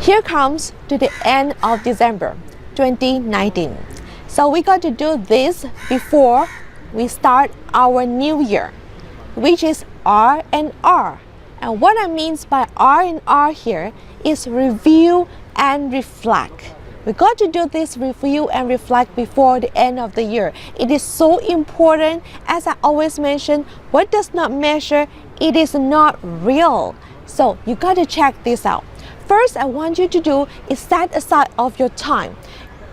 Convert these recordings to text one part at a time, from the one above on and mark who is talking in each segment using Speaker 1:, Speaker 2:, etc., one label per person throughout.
Speaker 1: Here comes to the end of December 2019. So we got to do this before we start our new year, which is R&R. And what I mean by R&R here is review and reflect. We got to do this review and reflect before the end of the year. It is so important. As I always mention, what does not measure, it is not real. So you got to check this out. First, I want you to do is set aside of your time,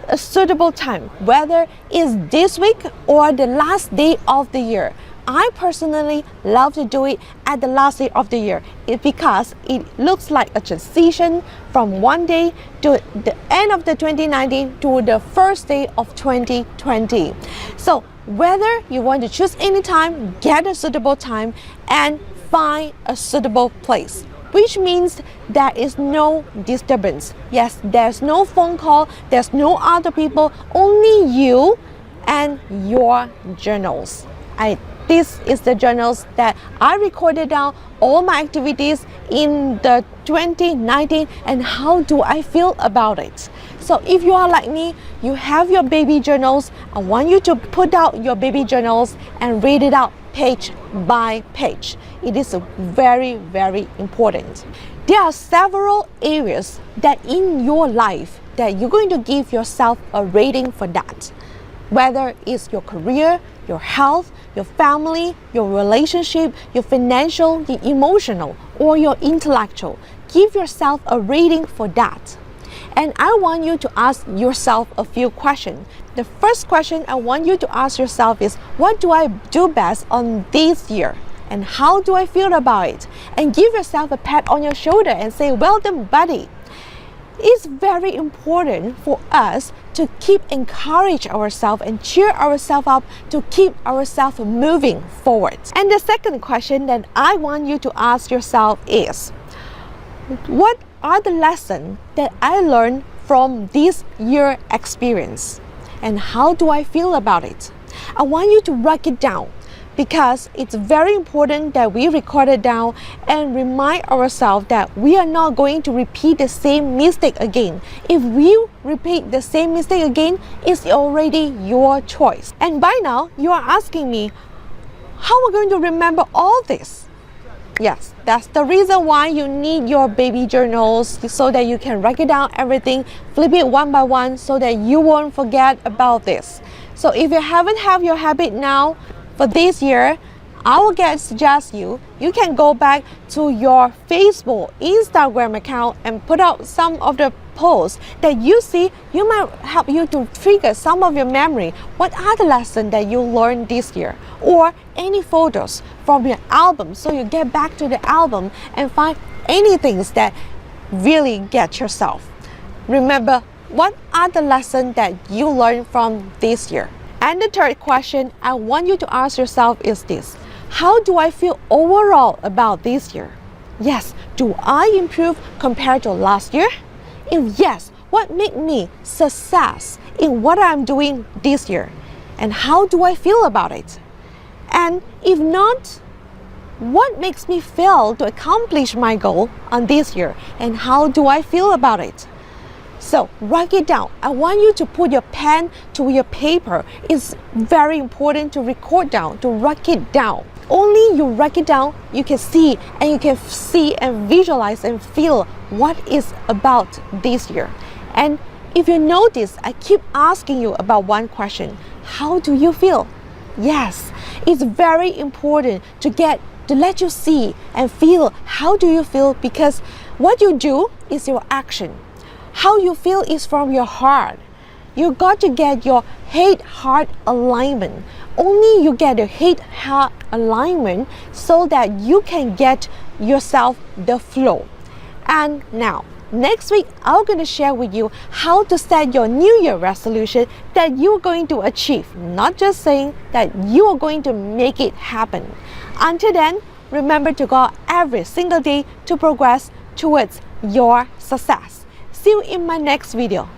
Speaker 1: a suitable time, whether it's this week or the last day of the year. I personally love to do it at the last day of the year because it looks like a transition from one day to the end of the 2019 to the first day of 2020. So whether you want to choose any time, get a suitable time and find a suitable place, which means there is no disturbance. Yes, there's no phone call, there's no other people, only you and your journals. This is the journals that I recorded down all my activities in the 2019 and how do I feel about it. So if you are like me, you have your baby journals, I want you to put out your baby journals and read it out page by page. It is very, very important. There are several areas that in your life that you're going to give yourself a rating for that. Whether it's your career, your health, your family, your relationship, your financial, your emotional, or your intellectual. Give yourself a rating for that. And I want you to ask yourself a few questions. The first question I want you to ask yourself is, what do I do best on this year? And how do I feel about it? And give yourself a pat on your shoulder and say, well done, buddy. It's very important for us to keep encourage ourselves and cheer ourselves up to keep ourselves moving forward. And the second question that I want you to ask yourself is, what are the lessons that I learned from this year experience? And how do I feel about it? I want you to write it down, because it's very important that we record it down and remind ourselves that we are not going to repeat the same mistake again. If we repeat the same mistake again, it's already your choice. And by now, you are asking me, how am I going to remember all this? Yes, that's the reason why you need your baby journals, so that you can write it down everything, flip it one by one so that you won't forget about this. So if you haven't have your habit now, for this year, I will suggest you can go back to your Facebook, Instagram account and put out some of the posts that you see. You might help you to trigger some of your memory. What are the lessons that you learned this year? Or any photos from your album, so you get back to the album and find anything that really get yourself. Remember, what are the lessons that you learned from this year? And the third question I want you to ask yourself is this: how do I feel overall about this year? Yes, do I improve compared to last year? If yes, what made me success in what I'm doing this year? And how do I feel about it? And if not, what makes me fail to accomplish my goal on this year? And how do I feel about it? So write it down. I want you to put your pen to your paper. It's very important to record down, to write it down. Only you write it down, you can see and visualize and feel what is about this year. And if you notice, I keep asking you about one question: how do you feel? Yes, it's very important to let you see and feel how do you feel, because what you do is your action. How you feel is from your heart. You got to get your head-heart alignment. Only you get the head-heart alignment so that you can get yourself the flow. And now, next week, I'm going to share with you how to set your New Year resolution that you're going to achieve. Not just saying that you are going to make it happen. Until then, remember to go out every single day to progress towards your success. See you in my next video.